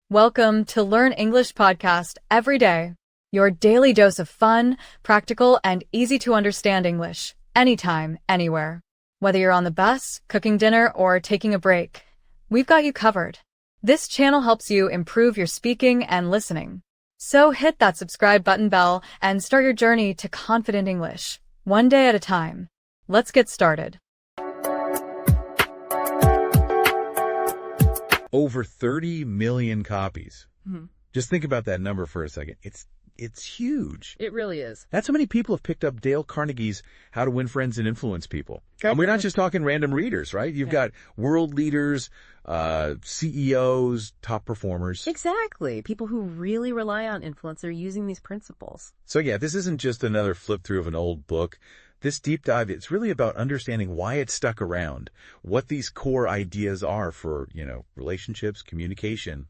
Welcome to Learn English Podcast every day. Your daily dose of fun, practical, and easy to understand English, anytime, anywhere. Whether you're on the bus, cooking dinner, or taking a break, we've got you covered. This channel helps you improve your speaking and listening. So hit that subscribe button bell and start your journey to confident English, one day at a time. Let's get started. Over 30 million copies. Mhm. Just think about that number for a second. It's huge. It really is. That's how many people have picked up Dale Carnegie's How to Win Friends and Influence People. And we're not just talking random readers, right? You've got world leaders, CEOs, top performers. Exactly. People who really rely on influence are using these principles. So yeah, this isn't just another flip through of an old book. This deep dive, it's really about understanding why it stuck around, what these core ideas are for, relationships, communication,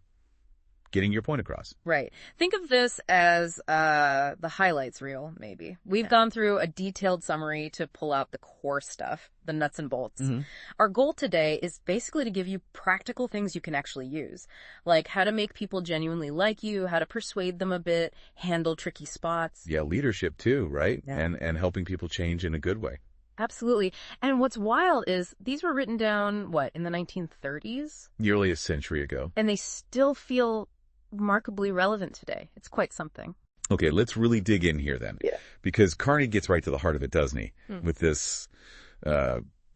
getting your point across. Right. Think of this as the highlights reel, maybe. We've gone through a detailed summary to pull out the core stuff, the nuts and bolts. Mm-hmm. Our goal today is basically to give you practical things you can actually use, like how to make people genuinely like you, how to persuade them a bit, handle tricky spots. Yeah, leadership too, right? Yeah. And helping people change in a good way. Absolutely. And what's wild is these were written down, in the 1930s? Nearly a century ago. And they still feel remarkably relevant today. It's quite something. Okay, let's really dig in here then. Yeah. Because Carney gets right to the heart of it, doesn't he? With this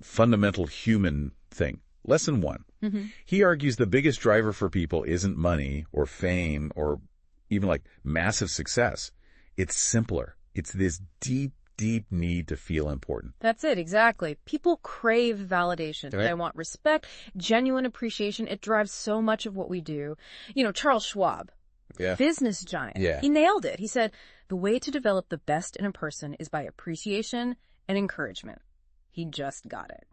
fundamental human thing. Lesson 1. Mm-hmm. He argues the biggest driver for people isn't money or fame or even like massive success. It's simpler. It's this deep need to feel important. That's it, exactly. People crave validation. Right. They want respect, genuine appreciation. It drives so much of what we do. Charles Schwab, Yeah. business giant, Yeah. he nailed it. He said, the way to develop the best in a person is by appreciation and encouragement. He just got it.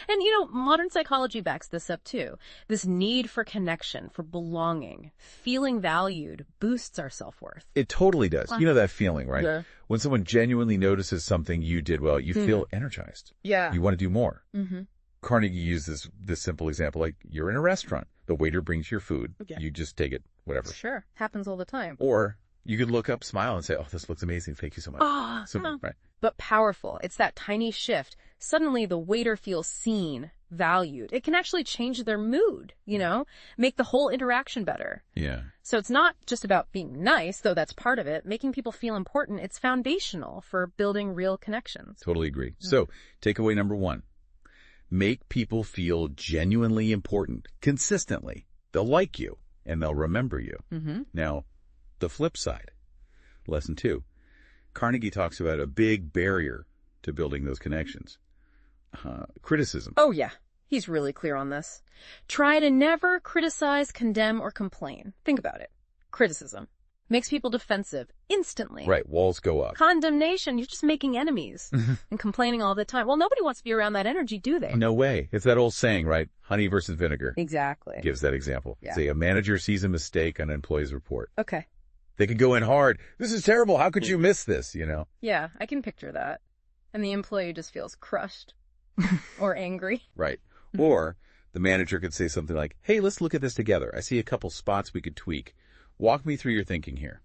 And, modern psychology backs this up too. This need for connection, for belonging, feeling valued boosts our self-worth. It totally does. You know that feeling, right? Yeah. When someone genuinely notices something you did well, you feel energized. Yeah. You want to do more. Mm-hmm. Carnegie used this simple example, like you're in a restaurant. The waiter brings your food. Yeah. You just take it, whatever. Sure. Happens all the time. Or you could look up, smile, and say, oh, this looks amazing. Thank you so much. Right. But powerful. It's that tiny shift. Suddenly the waiter feels seen, valued. It can actually change their mood, make the whole interaction better. Yeah. So it's not just about being nice, though that's part of it. Making people feel important, it's foundational for building real connections. Totally agree. So takeaway number 1, make people feel genuinely important consistently. They'll like you and they'll remember you. Mm-hmm. Now, the flip side, lesson 2, Carnegie talks about a big barrier to building those connections. Criticism. Oh, yeah. He's really clear on this. Try to never criticize, condemn, or complain. Think about it. Criticism makes people defensive instantly. Right, walls go up. Condemnation, you're just making enemies and complaining all the time. Well, nobody wants to be around that energy, do they? No way. It's that old saying, right? Honey versus vinegar. Exactly. Gives that example. Yeah. Say a manager sees a mistake on an employee's report. Okay. They could go in hard. This is terrible. How could you miss this, Yeah, I can picture that. And the employee just feels crushed or angry. Right. Or the manager could say something like, hey, let's look at this together. I see a couple spots we could tweak. Walk me through your thinking here.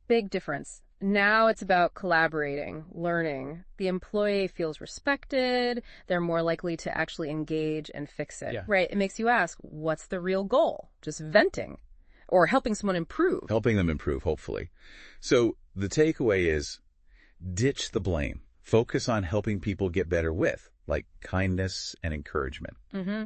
Big difference. Now it's about collaborating, learning. The employee feels respected. They're more likely to actually engage and fix it. Yeah. Right. It makes you ask, what's the real goal? Just venting or helping someone improve. Helping them improve, hopefully. So the takeaway is ditch the blame. Focus on helping people get better with, like kindness and encouragement. Mm-hmm.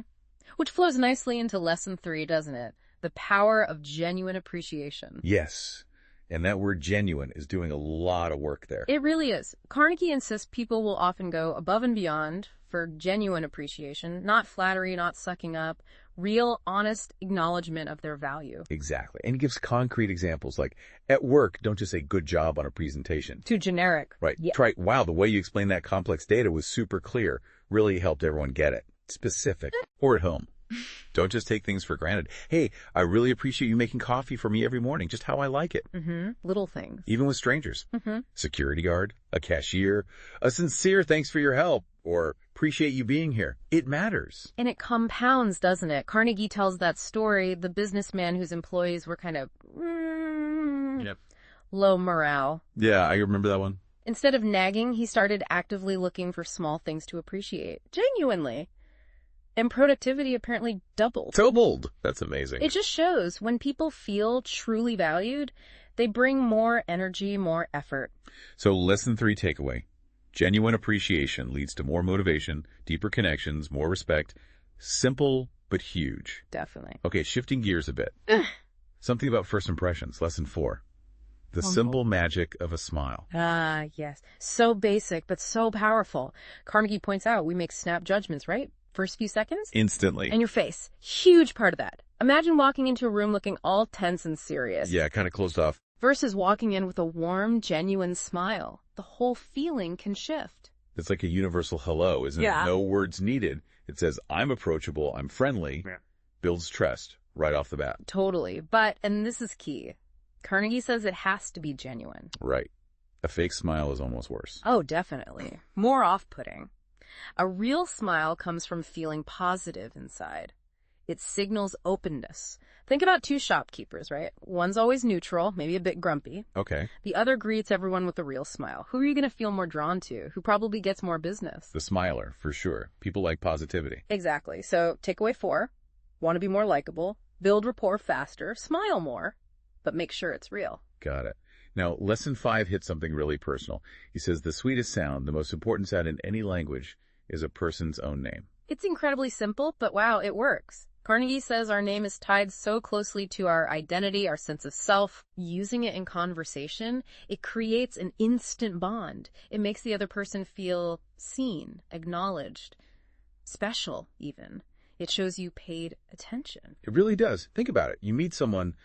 Which flows nicely into lesson 3, doesn't it? The power of genuine appreciation. Yes. And that word genuine is doing a lot of work there. It really is. Carnegie insists people will often go above and beyond for genuine appreciation, not flattery, not sucking up, real, honest acknowledgement of their value. Exactly. And he gives concrete examples like, at work, don't just say good job on a presentation. Too generic. Right. Yeah. Try, wow, the way you explained that complex data was super clear. Really helped everyone get it. Specific. Or at home. Don't just take things for granted. Hey, I really appreciate you making coffee for me every morning, just how I like it. Mm-hmm. Little things. Even with strangers. Mm-hmm. Security guard, a cashier, a sincere thanks for your help, or appreciate you being here. It matters. And it compounds, doesn't it? Carnegie tells that story, the businessman whose employees were kind of Yep. low morale. Yeah, I remember that one. Instead of nagging, he started actively looking for small things to appreciate. Genuinely. And productivity apparently doubled. Doubled. That's amazing. It just shows when people feel truly valued, they bring more energy, more effort. So lesson 3 takeaway. Genuine appreciation leads to more motivation, deeper connections, more respect. Simple, but huge. Definitely. Okay, shifting gears a bit. Something about first impressions. Lesson 4. The simple magic of a smile. Ah, yes. So basic, but so powerful. Carnegie points out we make snap judgments, right? First few seconds? Instantly. And your face. Huge part of that. Imagine walking into a room looking all tense and serious. Yeah, kind of closed off. Versus walking in with a warm, genuine smile. The whole feeling can shift. It's like a universal hello, isn't it? No words needed. It says, I'm approachable, I'm friendly. Yeah. Builds trust right off the bat. Totally. But, and this is key, Carnegie says it has to be genuine. Right. A fake smile is almost worse. Oh, definitely. More off-putting. A real smile comes from feeling positive inside. It signals openness. Think about two shopkeepers, right? One's always neutral, maybe a bit grumpy. Okay. The other greets everyone with a real smile. Who are you going to feel more drawn to? Who probably gets more business? The smiler, for sure. People like positivity. Exactly. So takeaway 4, want to be more likable, build rapport faster, smile more, but make sure it's real. Got it. Now, lesson 5 hits something really personal. He says the sweetest sound, the most important sound in any language, is a person's own name. It's incredibly simple, but wow, it works. Carnegie says our name is tied so closely to our identity, our sense of self. Using it in conversation, it creates an instant bond. It makes the other person feel seen, acknowledged, special even. It shows you paid attention. It really does. Think about it. You meet someone,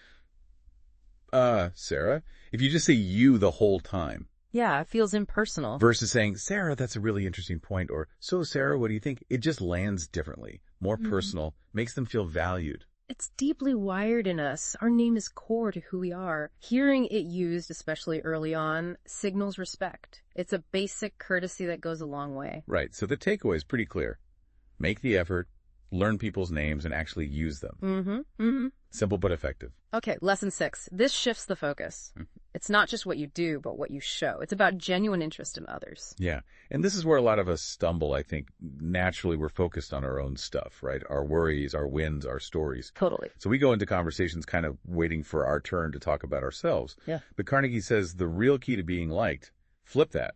Sarah, if you just say you the whole time. Yeah, it feels impersonal. Versus saying, Sarah, that's a really interesting point, or, so Sarah, what do you think? It just lands differently, more personal, makes them feel valued. It's deeply wired in us. Our name is core to who we are. Hearing it used, especially early on, signals respect. It's a basic courtesy that goes a long way. Right, so the takeaway is pretty clear. Make the effort, learn people's names, and actually use them. Simple but effective. Okay, lesson 6. This shifts the focus. It's not just what you do, but what you show. It's about genuine interest in others. Yeah, and this is where a lot of us stumble, I think. Naturally, we're focused on our own stuff, right? Our worries, our wins, our stories. Totally. So we go into conversations kind of waiting for our turn to talk about ourselves. Yeah. But Carnegie says the real key to being liked, flip that.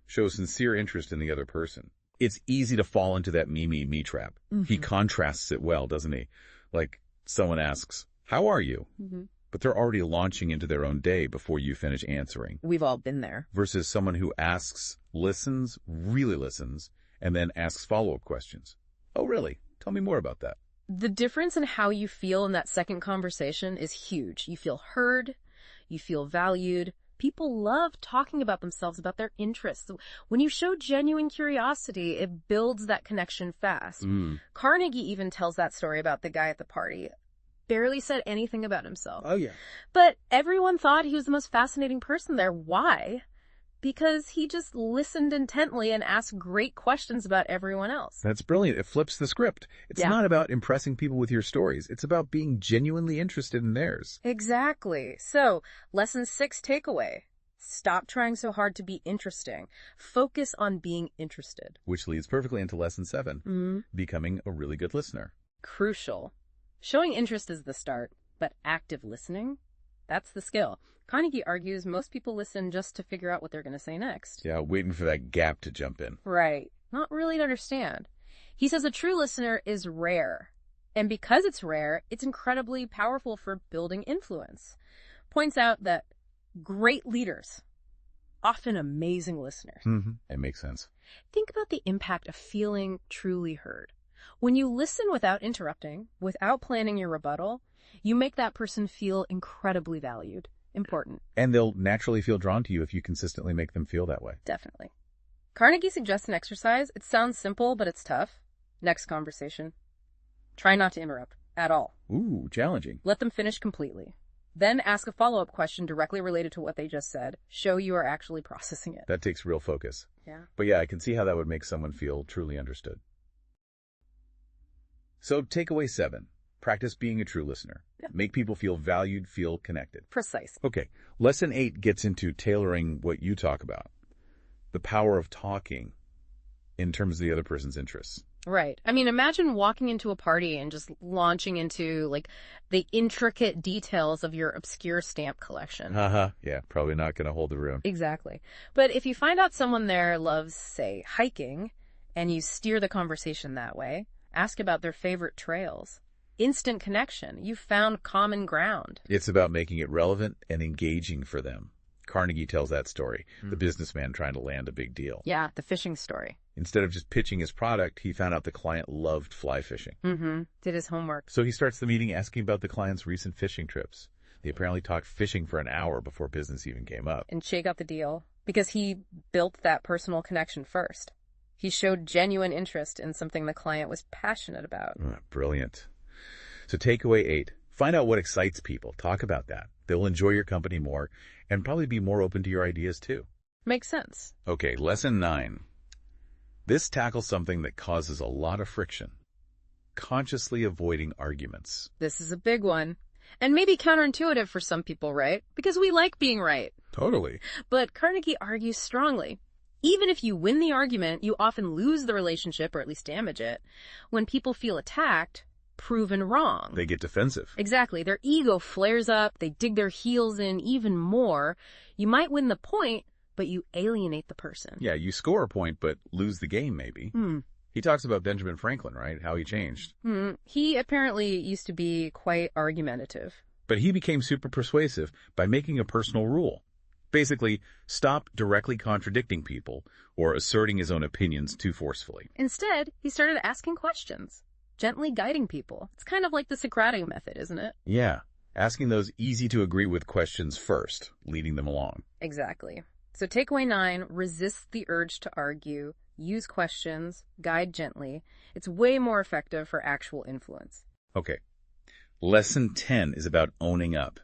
Show sincere interest in the other person. It's easy to fall into that me trap. He contrasts it well, doesn't he? Like someone asks, how are you? But they're already launching into their own day before you finish answering. We've all been there. Versus someone who asks, listens, really listens, and then asks follow-up questions. Oh, really? Tell me more about that. The difference in how you feel in that second conversation is huge. You feel heard. You feel valued. People love talking about themselves, about their interests. When you show genuine curiosity, it builds that connection fast. Carnegie even tells that story about the guy at the party. Barely said anything about himself. Oh, yeah. But everyone thought he was the most fascinating person there. Why? Because he just listened intently and asked great questions about everyone else. That's brilliant. It flips the script. It's not about impressing people with your stories. It's about being genuinely interested in theirs. Exactly. So, lesson 6 takeaway. Stop trying so hard to be interesting. Focus on being interested. Which leads perfectly into lesson 7, becoming a really good listener. Crucial. Showing interest is the start, but active listening, that's the skill. Carnegie argues most people listen just to figure out what they're going to say next. Yeah, waiting for that gap to jump in. Right. Not really to understand. He says a true listener is rare. And because it's rare, it's incredibly powerful for building influence. Points out that great leaders, often amazing listeners. It makes sense. Think about the impact of feeling truly heard. When you listen without interrupting, without planning your rebuttal, you make that person feel incredibly valued, important. And they'll naturally feel drawn to you if you consistently make them feel that way. Definitely. Carnegie suggests an exercise. It sounds simple, but it's tough. Next conversation. Try not to interrupt at all. Ooh, challenging. Let them finish completely. Then ask a follow-up question directly related to what they just said. Show you are actually processing it. That takes real focus. Yeah. But yeah, I can see how that would make someone feel truly understood. So takeaway 7, practice being a true listener. Yeah. Make people feel valued, feel connected. Precise. Okay, lesson 8 gets into tailoring what you talk about. The power of talking in terms of the other person's interests. Right. I mean, imagine walking into a party and just launching into, like, the intricate details of your obscure stamp collection. Haha, yeah, probably not going to hold the room. Exactly. But if you find out someone there loves, say, hiking, and you steer the conversation that way, ask about their favorite trails. Instant connection. You found common ground. It's about making it relevant and engaging for them. Carnegie tells that story, the businessman trying to land a big deal. Yeah, the fishing story. Instead of just pitching his product, he found out the client loved fly fishing. Did his homework. So he starts the meeting asking about the client's recent fishing trips. They apparently talked fishing for an hour before business even came up. And shake out the deal. Because he built that personal connection first. He showed genuine interest in something the client was passionate about. Brilliant. So takeaway 8, find out what excites people. Talk about that. They'll enjoy your company more and probably be more open to your ideas too. Makes sense. Okay, lesson 9. This tackles something that causes a lot of friction. Consciously avoiding arguments. This is a big one. And maybe counterintuitive for some people, right? Because we like being right. Totally. But Carnegie argues strongly. Even if you win the argument, you often lose the relationship or at least damage it. When people feel attacked, proven wrong. They get defensive. Exactly. Their ego flares up. They dig their heels in even more. You might win the point, but you alienate the person. Yeah, you score a point, but lose the game maybe. He talks about Benjamin Franklin, right? How he changed. He apparently used to be quite argumentative. But he became super persuasive by making a personal rule. Basically, stop directly contradicting people or asserting his own opinions too forcefully. Instead, he started asking questions, gently guiding people. It's kind of like the Socratic method, isn't it? Yeah, asking those easy-to-agree-with questions first, leading them along. Exactly. So takeaway 9, resist the urge to argue, use questions, guide gently. It's way more effective for actual influence. Okay. Lesson 10 is about owning up.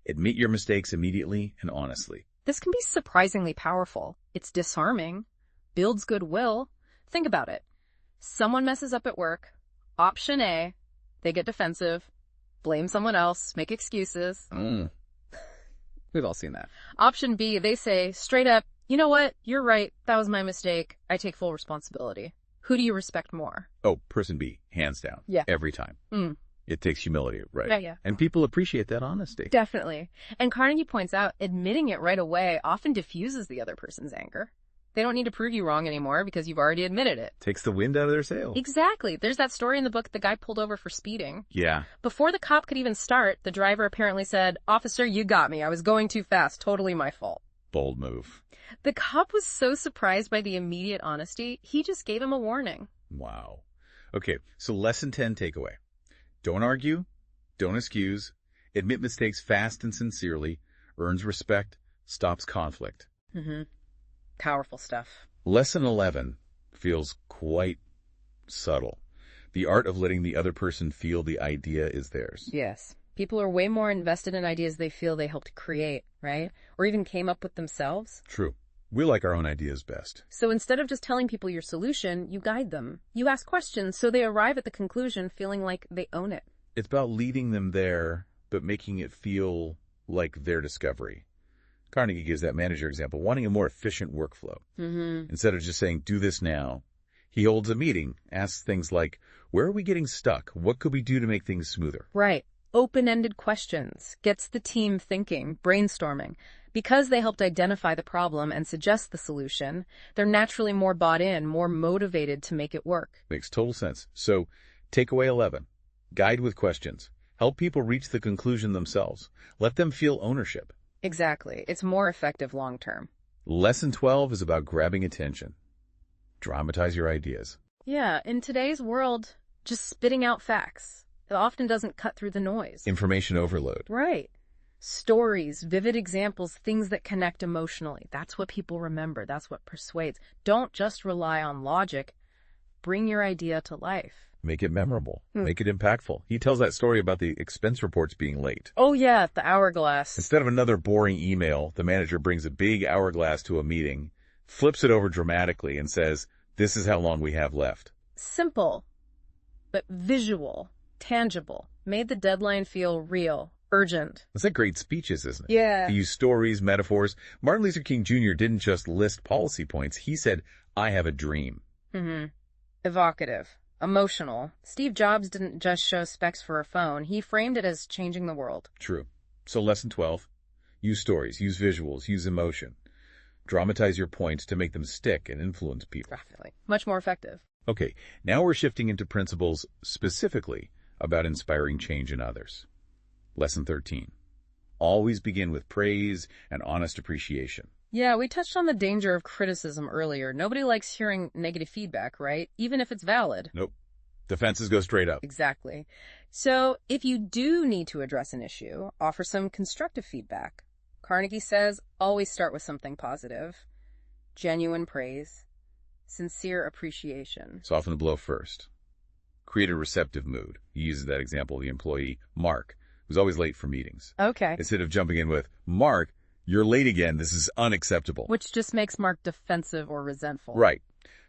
Admit your mistakes immediately and honestly. This can be surprisingly powerful. It's disarming, builds goodwill. Think about it. Someone messes up at work. Option A, they get defensive, blame someone else, make excuses. We've all seen that. Option B, they say straight up, you know what, you're right, that was my mistake, I take full responsibility. Who do you respect more? Oh, person B, hands down. Yeah. Every time. It takes humility, right? Yeah. And people appreciate that honesty. Definitely. And Carnegie points out, admitting it right away often diffuses the other person's anger. They don't need to prove you wrong anymore because you've already admitted it. Takes the wind out of their sails. Exactly. There's that story in the book, the guy pulled over for speeding. Yeah. Before the cop could even start, the driver apparently said, "Officer, you got me. I was going too fast. Totally my fault." Bold move. The cop was so surprised by the immediate honesty, he just gave him a warning. Wow. Okay, so lesson 10 takeaway. Don't argue, don't excuse, admit mistakes fast and sincerely, earns respect, stops conflict. Powerful stuff. Lesson 11 feels quite subtle. The art of letting the other person feel the idea is theirs. Yes. People are way more invested in ideas they feel they helped create, right? Or even came up with themselves. True. We like our own ideas best. So instead of just telling people your solution, you guide them. You ask questions so they arrive at the conclusion feeling like they own it. It's about leading them there, but making it feel like their discovery. Carnegie gives that manager example, wanting a more efficient workflow. Instead of just saying, do this now, he holds a meeting, asks things like, where are we getting stuck? What could we do to make things smoother? Right. Open-ended questions. Gets the team thinking, brainstorming. Because they helped identify the problem and suggest the solution, they're naturally more bought in, more motivated to make it work. Makes total sense. So, takeaway 11, guide with questions. Help people reach the conclusion themselves. Let them feel ownership. Exactly. It's more effective long-term. Lesson 12 is about grabbing attention. Dramatize your ideas. Yeah, in today's world, just spitting out facts. It often doesn't cut through the noise. Information overload. Right. Stories, vivid examples, things that connect emotionally. That's what people remember. That's what persuades. Don't just rely on logic. Bring your idea to life. Make it memorable. Make it impactful. He tells that story about the expense reports being late. Oh yeah, the hourglass. Instead of another boring email, the manager brings a big hourglass to a meeting, flips it over dramatically, and says, "This is how long we have left." Simple, but visual, tangible. Made the deadline feel real, urgent. That's like great speeches, isn't it? Yeah. He used stories, metaphors. Martin Luther King Jr. didn't just list policy points. He said, "I have a dream." Evocative. Emotional. Steve Jobs didn't just show specs for a phone. He framed it as changing the world. True. So lesson 12, use stories, use visuals, use emotion. Dramatize your points to make them stick and influence people. Definitely. Much more effective. Okay, now we're shifting into principles specifically about inspiring change in others. Lesson 13, always begin with praise and honest appreciation. Yeah, we touched on the danger of criticism earlier. Nobody likes hearing negative feedback, right? Even if it's valid. Nope. Defenses go straight up. Exactly. So if you do need to address an issue, offer some constructive feedback. Carnegie says, always start with something positive. Genuine praise. Sincere appreciation. Soften the blow first. Create a receptive mood. He uses that example of the employee, Mark, who's always late for meetings. Okay. Instead of jumping in with, "Mark, you're late again. This is unacceptable." Which just makes Mark defensive or resentful. Right.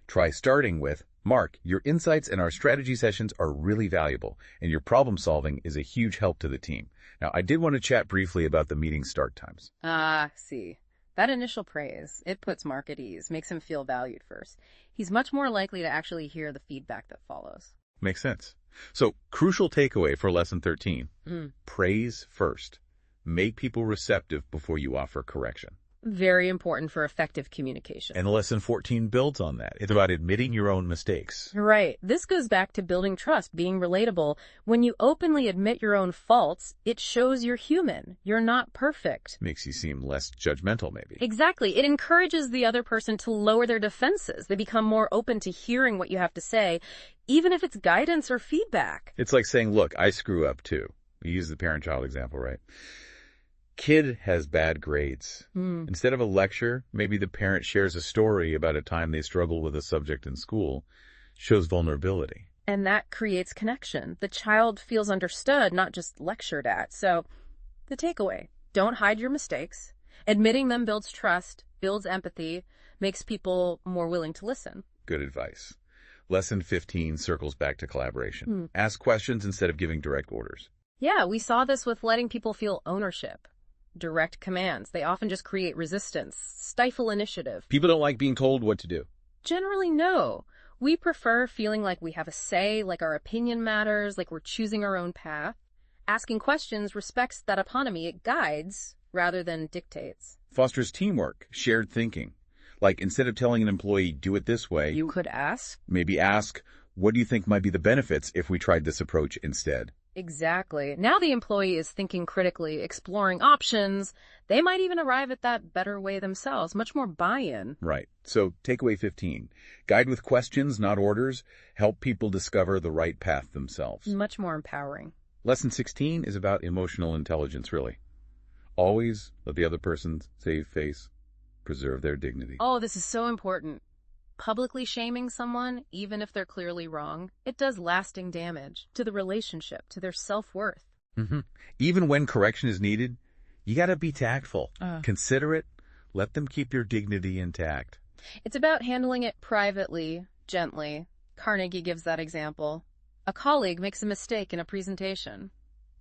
Try starting with, "Mark, your insights and our strategy sessions are really valuable, and your problem solving is a huge help to the team. Now, I did want to chat briefly about the meeting start times." See. That initial praise, it puts Mark at ease, makes him feel valued first. He's much more likely to actually hear the feedback that follows. Makes sense. So, crucial takeaway for lesson 13, praise first. Make people receptive before you offer correction. Very important for effective communication. And lesson 14 builds on that. It's about admitting your own mistakes. Right. This goes back to building trust, being relatable. When you openly admit your own faults, it shows you're human. You're not perfect. Makes you seem less judgmental, maybe. Exactly. It encourages the other person to lower their defenses. They become more open to hearing what you have to say, even if it's guidance or feedback. It's like saying, "Look, I screw up too." We use the parent-child example, right? Kid has bad grades. Instead of a lecture, maybe the parent shares a story about a time they struggled with a subject in school, shows vulnerability. And that creates connection. The child feels understood, not just lectured at. So the takeaway, don't hide your mistakes. Admitting them builds trust, builds empathy, makes people more willing to listen. Good advice. Lesson 15 circles back to collaboration. Ask questions instead of giving direct orders. Yeah, we saw this with letting people feel ownership. Direct commands. They often just create resistance, stifle initiative. People don't like being told what to do. Generally, no. We prefer feeling like we have a say, like our opinion matters, like we're choosing our own path. Asking questions respects that autonomy. It guides rather than dictates. Fosters teamwork, shared thinking. Like instead of telling an employee, "Do it this way," You could ask. maybe ask, "What do you think might be the benefits if we tried this approach instead?" Exactly. Now the employee is thinking critically, exploring options. They might even arrive at that better way themselves. Much more buy-in. Right. So takeaway 15, guide with questions, not orders. Help people discover the right path themselves. Much more empowering. Lesson 16 is about emotional intelligence, really. Always let the other person save face, preserve their dignity. Oh, this is so important. Publicly shaming someone, even if they're clearly wrong, it does lasting damage to the relationship, to their self-worth. Even when correction is needed, you gotta be tactful, considerate, let them keep your dignity intact. It's about handling it privately, gently. Carnegie gives that example. A colleague makes a mistake in a presentation.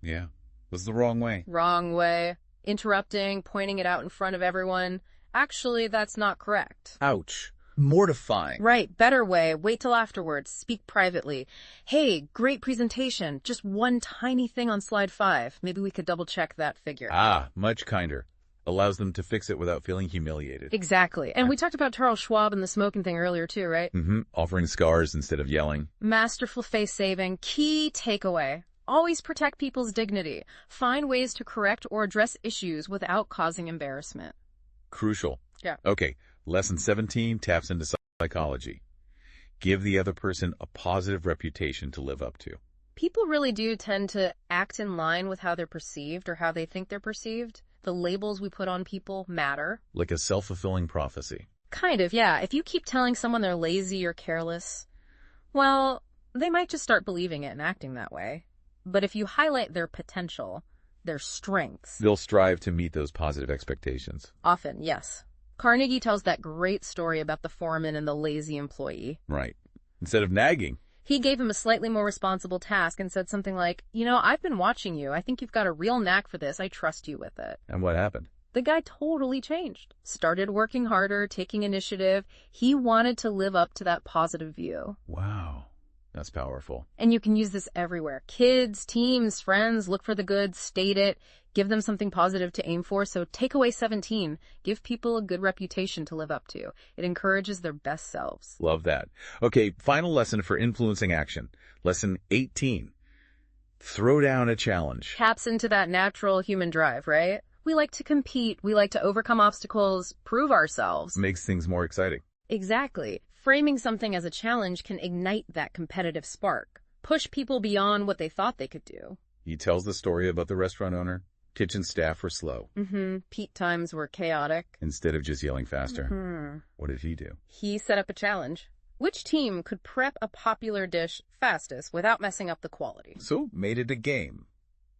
Yeah, was the wrong way. Wrong way. Interrupting, pointing it out in front of everyone. Actually, that's not correct. Ouch. Mortifying. Right, better way. Wait till afterwards. Speak privately. Hey, great presentation. Just one tiny thing on slide 5. Maybe we could double check that figure. Much kinder. Allows them to fix it without feeling humiliated. Exactly. And we talked about Charles Schwab and the smoking thing earlier too, right? Offering scars instead of yelling. Masterful face saving. Key takeaway. Always protect people's dignity. Find ways to correct or address issues without causing embarrassment. Crucial. Yeah. Okay, lesson 17 taps into psychology. Give the other person a positive reputation to live up to. People really do tend to act in line with how they're perceived or how they think they're perceived. The labels we put on people matter. Like a self-fulfilling prophecy. Kind of, yeah. If you keep telling someone they're lazy or careless, well, they might just start believing it and acting that way. But if you highlight their potential, their strengths. They'll strive to meet those positive expectations. Often, yes. Carnegie tells that great story about the foreman and the lazy employee. Right. Instead of nagging. He gave him a slightly more responsible task and said something like, I've been watching you. I think you've got a real knack for this. I trust you with it. And what happened? The guy totally changed. Started working harder, taking initiative. He wanted to live up to that positive view. Wow. That's powerful. And you can use this everywhere. Kids, teams, friends, look for the good, state it, give them something positive to aim for. So takeaway 17, give people a good reputation to live up to. It encourages their best selves. Love that. Okay, final lesson for influencing action. Lesson 18. Throw down a challenge. Taps into that natural human drive, right? We like to compete. We like to overcome obstacles, prove ourselves. Makes things more exciting. Exactly. Framing something as a challenge can ignite that competitive spark, push people beyond what they thought they could do. He tells the story about the restaurant owner. Kitchen staff were slow. Peak times were chaotic. Instead of just yelling faster. What did he do? He set up a challenge. Which team could prep a popular dish fastest without messing up the quality? So made it a game.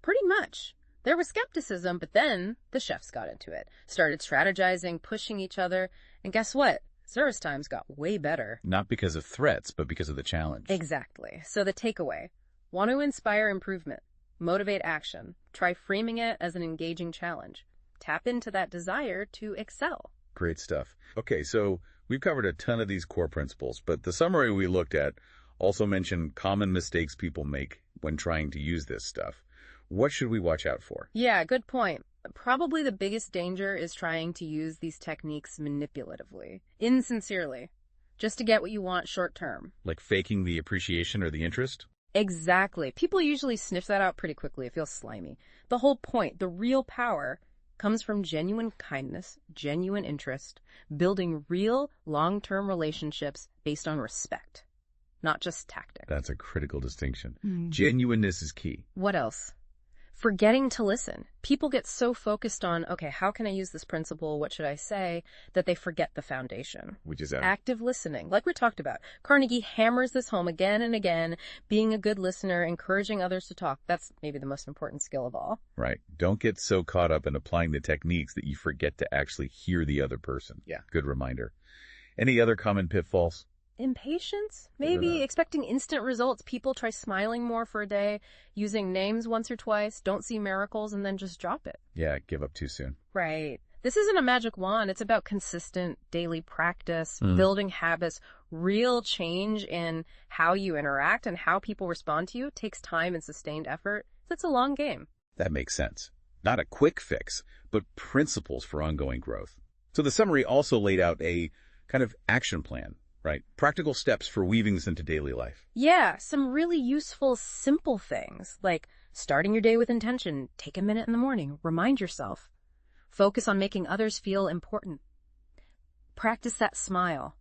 Pretty much. There was skepticism, but then the chefs got into it, started strategizing, pushing each other, and guess what? Service times got way better. Not because of threats, but because of the challenge. Exactly. So the takeaway, want to inspire improvement, motivate action, try framing it as an engaging challenge. Tap into that desire to excel. Great stuff. Okay, so we've covered a ton of these core principles, but the summary we looked at also mentioned common mistakes people make when trying to use this stuff. What should we watch out for? Yeah, good point. Probably the biggest danger is trying to use these techniques manipulatively, insincerely, just to get what you want short term. Like faking the appreciation or the interest? Exactly. People usually sniff that out pretty quickly. It feels slimy. The whole point, the real power, comes from genuine kindness, genuine interest, building real long-term relationships based on respect, not just tactics. That's a critical distinction. Genuineness is key. What else? Forgetting to listen. People get so focused on, okay, how can I use this principle? What should I say? That they forget the foundation. Which is active listening. Like we talked about. Carnegie hammers this home again and again. Being a good listener, encouraging others to talk. That's maybe the most important skill of all. Right. Don't get so caught up in applying the techniques that you forget to actually hear the other person. Yeah. Good reminder. Any other common pitfalls? Impatience? Maybe expecting instant results. People try smiling more for a day, using names once or twice, don't see miracles, and then just drop it. Yeah, give up too soon. Right. This isn't a magic wand. It's about consistent daily practice, building habits. Real change in how you interact and how people respond to you takes time and sustained effort. It's a long game. That makes sense. Not a quick fix, but principles for ongoing growth. So the summary also laid out a kind of action plan. Right. Practical steps for weaving this into daily life. Yeah, some really useful, simple things, like starting your day with intention, take a minute in the morning, remind yourself, focus on making others feel important, practice that smile,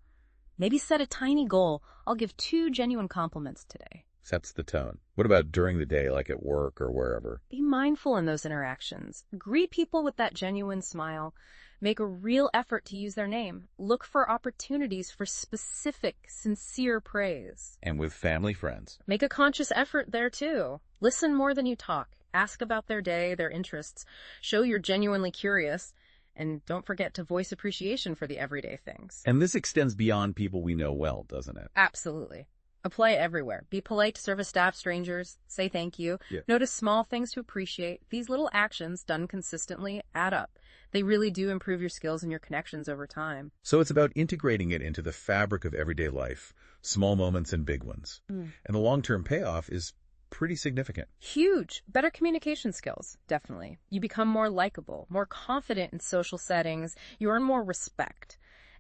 maybe set a tiny goal. I'll give 2 genuine compliments today. Sets the tone. What about during the day, like at work or wherever? Be mindful in those interactions. Greet people with that genuine smile. Make a real effort to use their name. Look for opportunities for specific, sincere praise. And with family, friends. Make a conscious effort there too. Listen more than you talk. Ask about their day, their interests. Show you're genuinely curious. And don't forget to voice appreciation for the everyday things. And this extends beyond people we know well, doesn't it? Absolutely. Apply it everywhere. Be polite to service staff, strangers. Say thank you. Yeah. Notice small things to appreciate. These little actions done consistently add up. They really do improve your skills and your connections over time. So it's about integrating it into the fabric of everyday life, small moments and big ones. And the long-term payoff is pretty significant. Huge. Better communication skills, definitely. You become more likable, more confident in social settings. You earn more respect.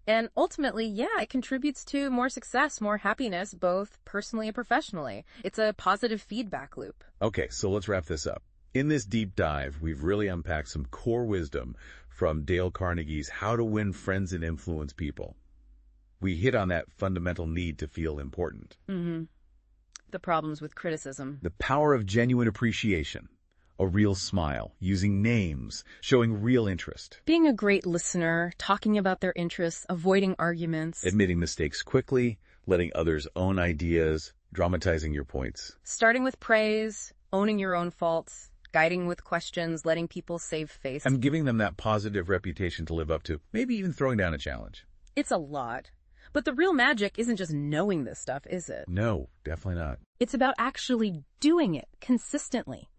And ultimately, yeah, it contributes to more success, more happiness, both personally and professionally. It's a positive feedback loop. Okay, so let's wrap this up. In this deep dive, we've really unpacked some core wisdom from Dale Carnegie's How to Win Friends and Influence People. We hit on that fundamental need to feel important. The problems with criticism. The power of genuine appreciation. A real smile, using names, showing real interest. Being a great listener, talking about their interests, avoiding arguments. Admitting mistakes quickly, letting others own ideas, Dramatizing your points. Starting with praise, owning your own faults, guiding with questions, letting people save face. And giving them that positive reputation to live up to, maybe even throwing down a challenge. It's a lot. But the real magic isn't just knowing this stuff, is it? No, definitely not. It's about actually doing it consistently,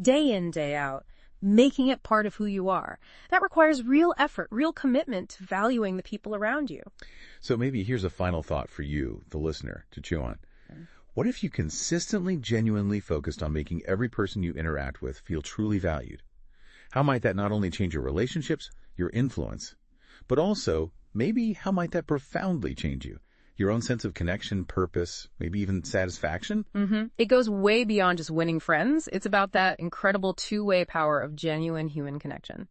day in, day out, making it part of who you are. That requires real effort, real commitment to valuing the people around you. So maybe here's a final thought for you, the listener, to chew on. What if you consistently, genuinely focused on making every person you interact with feel truly valued? How might that not only change your relationships, your influence, but also maybe how might that profoundly change you? Your own sense of connection, purpose, maybe even satisfaction? It goes way beyond just winning friends. It's about that incredible two-way power of genuine human connection.